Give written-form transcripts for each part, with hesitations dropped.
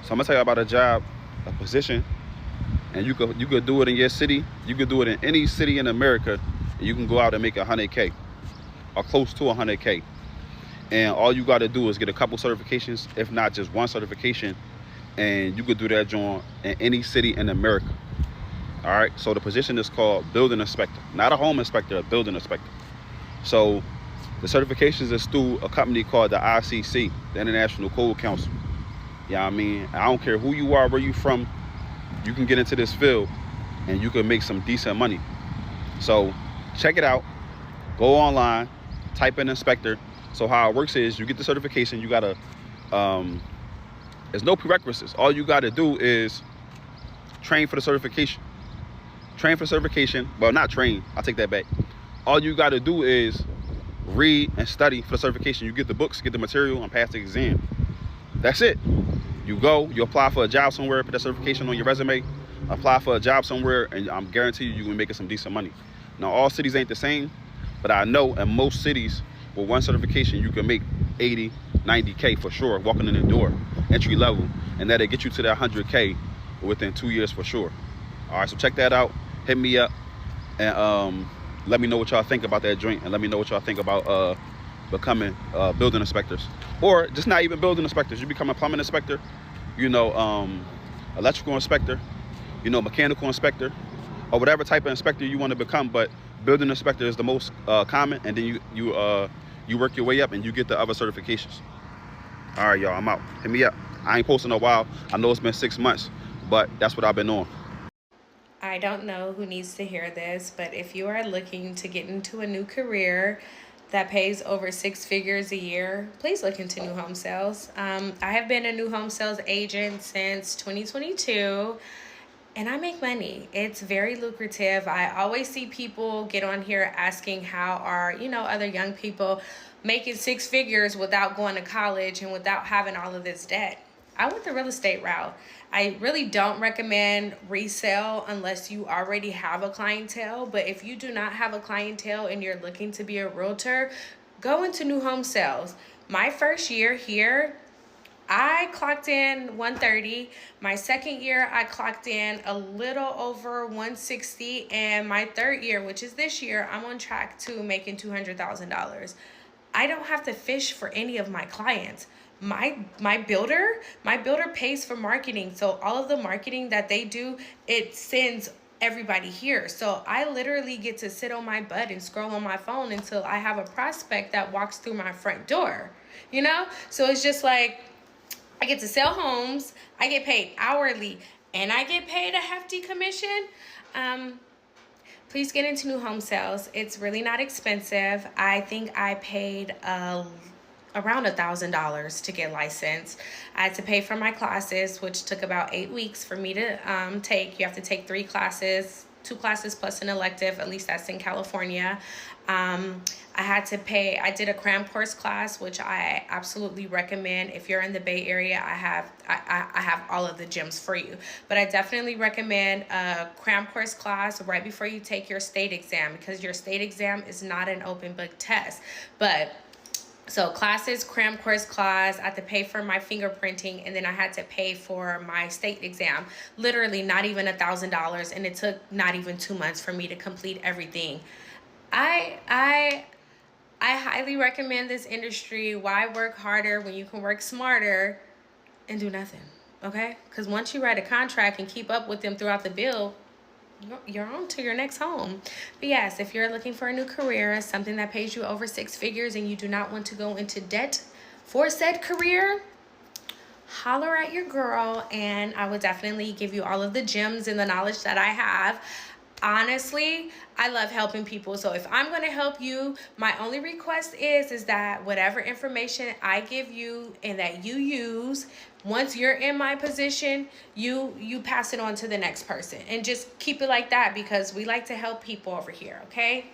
So I'm gonna tell you about a job, a position, and you could do it in your city. You could do it in any city in America, and you can go out and make 100K or close to 100K. And all you got to do is get a couple certifications, if not just one certification, and you could do that job in any city in America. All right. So the position is called building inspector, not a home inspector, a building inspector. So the certifications is through a company called the ICC, the International Code Council. Yeah, I mean, I don't care who you are, where you from, you can get into this field and you can make some decent money. So check it out. Go online, type in inspector. So how it works is you get the certification. You gotta, there's no prerequisites. All you gotta do is train for the certification. Train for certification. Well, not train. I'll take that back. All you gotta do is read and study for the certification. You get the books, get the material, and pass the exam. That's it. You go, you apply for a job somewhere, put that certification on your resume, apply for a job somewhere, and I'm guarantee you can make some decent money. Now, all cities ain't the same, but I know in most cities with one certification, you can make 80, 90K for sure, walking in the door, entry level, and that'll get you to that 100K within 2 years for sure. All right, so check that out. Hit me up, and let me know what y'all think about that joint, and let me know what y'all think about becoming building inspectors, or just not even building inspectors. You become a plumbing inspector, electrical inspector, mechanical inspector, or whatever type of inspector you want to become. But building inspector is the most common, and then you work your way up and you get the other certifications. All right, y'all, I'm out. Hit me up. I ain't posting in a while. I know it's been 6 months, but that's what I've been on. I don't know who needs to hear this, but if you are looking to get into a new career that pays over 6 figures a year, please look into new home sales. I have been a new home sales agent since 2022, and I make money. It's very lucrative. I always see people get on here asking how are, other young people making 6 figures without going to college and without having all of this debt. I went the real estate route. I really don't recommend resale unless you already have a clientele. But if you do not have a clientele and you're looking to be a realtor, go into new home sales. My first year here, I clocked in 130. My second year, I clocked in a little over 160. And my third year, which is this year, I'm on track to making $200,000. I don't have to fish for any of my clients. My builder pays for marketing. So all of the marketing that they do, it sends everybody here. So I literally get to sit on my butt and scroll on my phone until I have a prospect that walks through my front door. So it's just like I get to sell homes, I get paid hourly, and I get paid a hefty commission. Please get into new home sales. It's really not expensive. I think I paid around $1,000 to get licensed. I had to pay for my classes, which took about 8 weeks for me to take. You have to take 3 classes, 2 classes plus an elective, at least that's in California. I had to pay. I did a cram course class, which I absolutely recommend. If you're in the Bay Area, I have all of the gyms for you. But I definitely recommend a cram course class right before you take your state exam, because your state exam is not an open book test. So classes, cram course class, I had to pay for my fingerprinting, and then I had to pay for my state exam. Literally not even $1,000, and it took not even 2 months for me to complete everything. I highly recommend this industry. Why work harder when you can work smarter and do nothing? Okay? Because once you write a contract and keep up with them throughout the bill, you're on to your next home. But yes, if you're looking for a new career, something that pays you over 6 figures, and you do not want to go into debt for said career, holler at your girl, and I would definitely give you all of the gems and the knowledge that I have. Honestly, I love helping people. So if I'm going to help you, my only request is that whatever information I give you and that you use, once you're in my position, you pass it on to the next person, and just keep it like that, because we like to help people over here. Okay.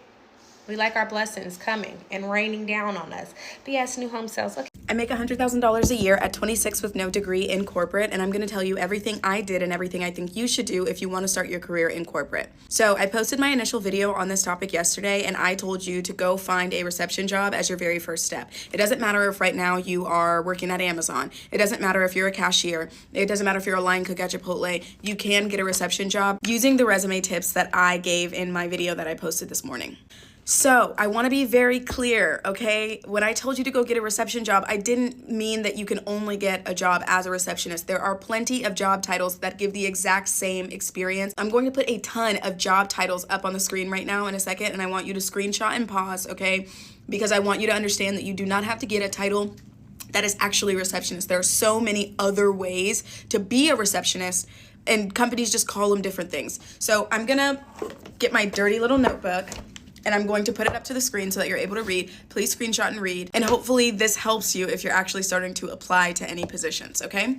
We like our blessings coming and raining down on us. But yes, new home sales. Okay. I make $100,000 a year at 26 with no degree in corporate, and I'm gonna tell you everything I did and everything I think you should do if you wanna start your career in corporate. So I posted my initial video on this topic yesterday, and I told you to go find a reception job as your very first step. It doesn't matter if right now you are working at Amazon. It doesn't matter if you're a cashier. It doesn't matter if you're a line cook at Chipotle. You can get a reception job using the resume tips that I gave in my video that I posted this morning. So I want to be very clear, okay? When I told you to go get a reception job, I didn't mean that you can only get a job as a receptionist. There are plenty of job titles that give the exact same experience. I'm going to put a ton of job titles up on the screen right now in a second, and I want you to screenshot and pause, okay? Because I want you to understand that you do not have to get a title that is actually receptionist. There are so many other ways to be a receptionist, and companies just call them different things. So I'm gonna get my dirty little notebook, and I'm going to put it up to the screen so that you're able to read. Please screenshot and read. And hopefully this helps you if you're actually starting to apply to any positions, okay?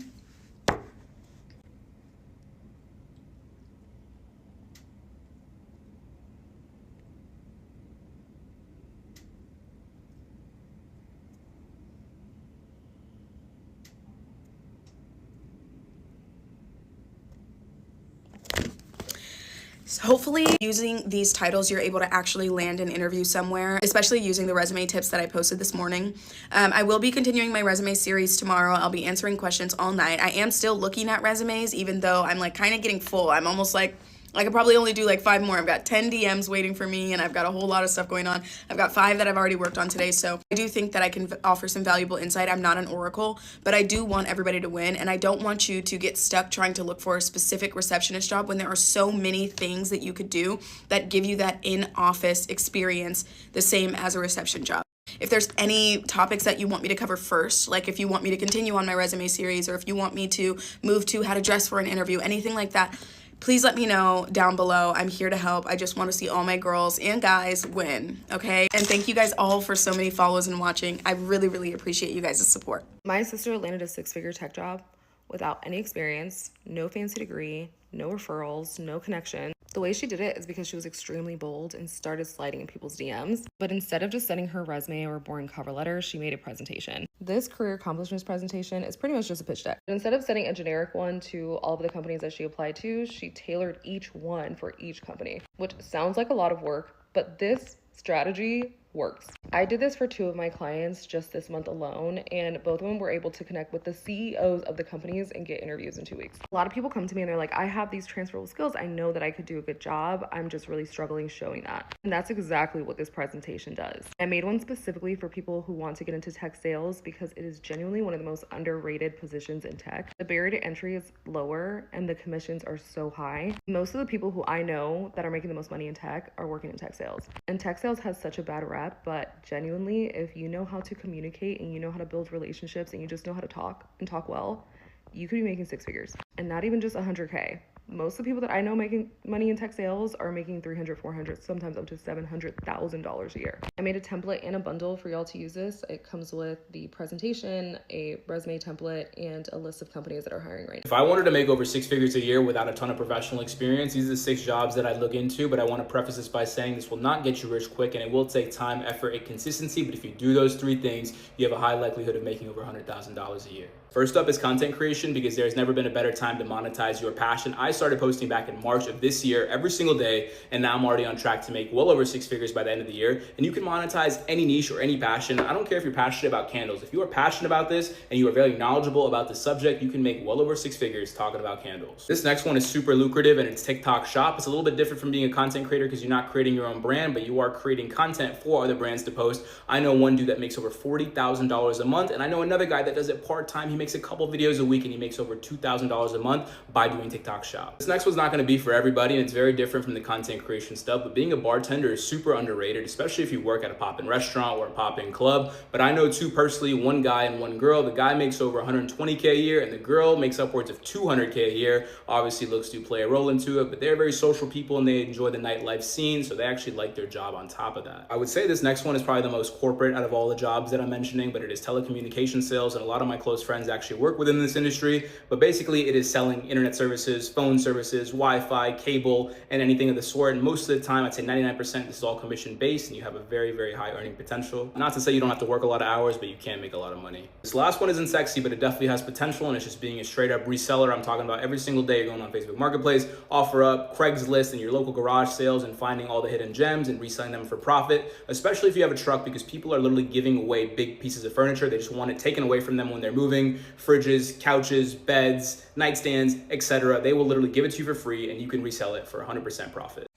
So hopefully using these titles, you're able to actually land an interview somewhere, especially using the resume tips that I posted this morning. I will be continuing my resume series tomorrow. I'll be answering questions all night. I am still looking at resumes, even though I'm like kind of getting full. I'm almost like, I could probably only do like 5 more. I've got 10 DMs waiting for me, and I've got a whole lot of stuff going on. I've got 5 that I've already worked on today, so I do think that I can offer some valuable insight. I'm not an oracle, but I do want everybody to win, and I don't want you to get stuck trying to look for a specific receptionist job when there are so many things that you could do that give you that in-office experience the same as a reception job. If there's any topics that you want me to cover first, like if you want me to continue on my resume series, or if you want me to move to how to dress for an interview, anything like that, please let me know down below. I'm here to help. I just want to see all my girls and guys win, okay? And thank you guys all for so many follows and watching. I really, really appreciate you guys' support. My sister landed a 6-figure tech job without any experience, no fancy degree, no referrals, no connection. The way she did it is because she was extremely bold and started sliding in people's DMs. But instead of just sending her resume or a boring cover letter, she made a presentation. This career accomplishments presentation is pretty much just a pitch deck. Instead of sending a generic one to all of the companies that she applied to, she tailored each one for each company, which sounds like a lot of work, but this strategy works. I did this for 2 of my clients just this month alone, and both of them were able to connect with the CEOs of the companies and get interviews in 2 weeks. A lot of people come to me and they're like, I have these transferable skills. I know that I could do a good job. I'm just really struggling showing that. And that's exactly what this presentation does. I made one specifically for people who want to get into tech sales because it is genuinely one of the most underrated positions in tech. The barrier to entry is lower and the commissions are so high. Most of the people who I know that are making the most money in tech are working in tech sales. And tech sales has such a bad rep, but genuinely, if you know how to communicate and you know how to build relationships and you just know how to talk and talk well, you could be making 6 figures, and not even just 100K. Most of the people that I know making money in tech sales are making $300, $400, sometimes up to $700,000 a year. I made a template and a bundle for y'all to use this. It comes with the presentation, a resume template, and a list of companies that are hiring right now. If I wanted to make over 6 figures a year without a ton of professional experience, these are the 6 jobs that I'd look into, but I want to preface this by saying this will not get you rich quick, and it will take time, effort, and consistency, but if you do those 3 things, you have a high likelihood of making over $100,000 a year. First up is content creation, because there's never been a better time to monetize your passion. I started posting back in March of this year every single day, and now I'm already on track to make well over 6 figures by the end of the year. And you can monetize any niche or any passion. I don't care if you're passionate about candles. If you are passionate about this and you are very knowledgeable about the subject, you can make well over 6 figures talking about candles. This next one is super lucrative, and it's TikTok Shop. It's a little bit different from being a content creator because you're not creating your own brand, but you are creating content for other brands to post. I know one dude that makes over $40,000 a month, and I know another guy that does it part-time. He makes a couple videos a week and he makes over $2,000 a month by doing TikTok Shop. This next one's not going to be for everybody, and it's very different from the content creation stuff, but being a bartender is super underrated, especially if you work at a pop-in restaurant or a pop-in club. But I know 2 personally, one guy and one girl. The guy makes over $120K a year and the girl makes upwards of $200K a year. Obviously looks to play a role into it, but they're very social people and they enjoy the nightlife scene, so they actually like their job on top of that. I would say this next one is probably the most corporate out of all the jobs that I'm mentioning, but it is telecommunication sales, and a lot of my close friends guys actually work within this industry, but basically it is selling internet services, phone services, Wi-Fi, cable, and anything of the sort. And most of the time, I'd say 99%, this is all commission based, and you have a very, very high earning potential. Not to say you don't have to work a lot of hours, but you can make a lot of money. This last one isn't sexy, but it definitely has potential, and it's just being a straight up reseller. I'm talking about every single day you're going on Facebook Marketplace, OfferUp, Craigslist, and your local garage sales, and finding all the hidden gems and reselling them for profit, especially if you have a truck, because people are literally giving away big pieces of furniture. They just want it taken away from them when they're moving. Fridges, couches, beds, nightstands, etc. They will literally give it to you for free, and you can resell it for 100% profit.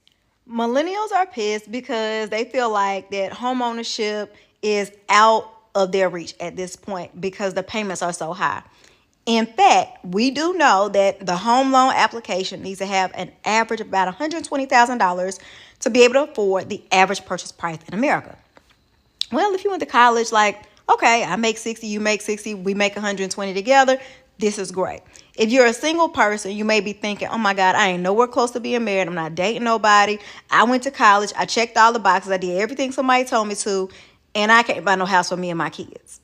Millennials are pissed because they feel like that home ownership is out of their reach at this point because the payments are so high. In fact, we do know that the home loan application needs to have an average of about $120,000 to be able to afford the average purchase price in America. Well, if you went to college, like, okay, I make 60, you make 60, we make 120 together, this is great. If you're a single person, you may be thinking, oh my God, I ain't nowhere close to being married. I'm not dating nobody. I went to college. I checked all the boxes. I did everything somebody told me to, and I can't buy no house for me and my kids.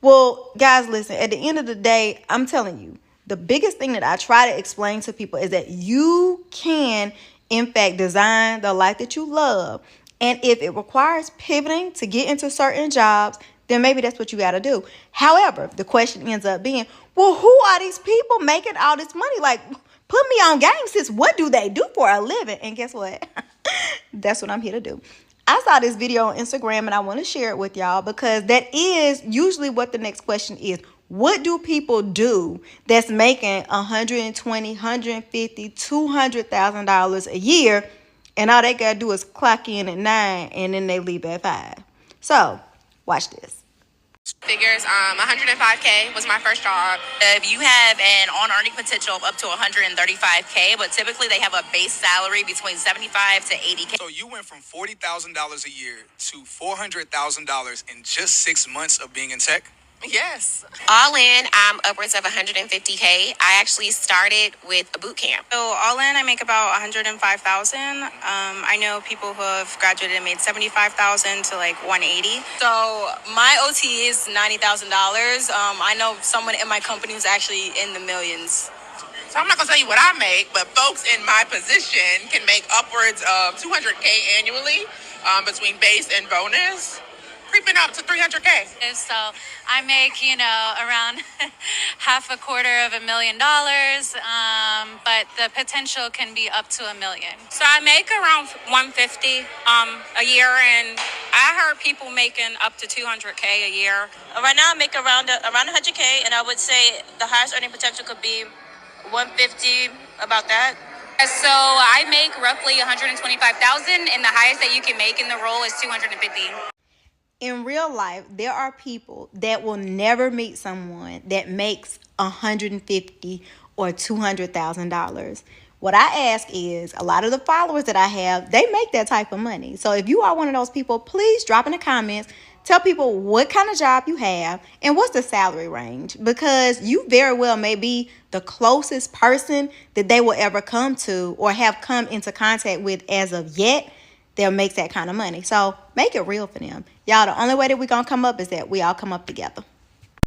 Well, guys, listen, at the end of the day, I'm telling you, the biggest thing that I try to explain to people is that you can, in fact, design the life that you love. And if it requires pivoting to get into certain jobs, then maybe that's what you got to do. However, the question ends up being, well, who are these people making all this money? Like, put me on game, sis. What do they do for a living? And guess what? That's what I'm here to do. I saw this video on Instagram and I want to share it with y'all because that is usually what the next question is. What do people do that's making $120,000, $150,000, $200,000 a year, and all they got to do is clock in at 9 and then they leave at 5? So, watch this. Figures, 105K was my first job. If you have an on-earning potential of up to 135K, but typically they have a base salary between 75 to 80K. So you went from $40,000 a year to $400,000 in just 6 months of being in tech? Yes. All in, I'm upwards of 150K. I actually started with a boot camp. So all in, I make about 105,000. I know people who have graduated and made 75,000 to like 180. So my OT is $90,000. I know someone in my company who's actually in the millions. So I'm not gonna tell you what I make, but folks in my position can make upwards of 200K annually between base and bonus, creeping up to 300K. So I make, around $750,000, but the potential can be up to $1 million. So I make around 150 a year, and I heard people making up to 200K a year. Right now I make around 100K, and I would say the highest earning potential could be 150, about that. So I make roughly $125,000, and the highest that you can make in the role is $250,000. In real life, there are people that will never meet someone that makes $150,000 or $200,000. What I ask is, a lot of the followers that I have, they make that type of money. So if you are one of those people, please drop in the comments. Tell people what kind of job you have and what's the salary range, because you very well may be the closest person that they will ever come to or have come into contact with as of yet that makes that kind of money. So make it real for them. Y'all, the only way that we're going to come up is that we all come up together.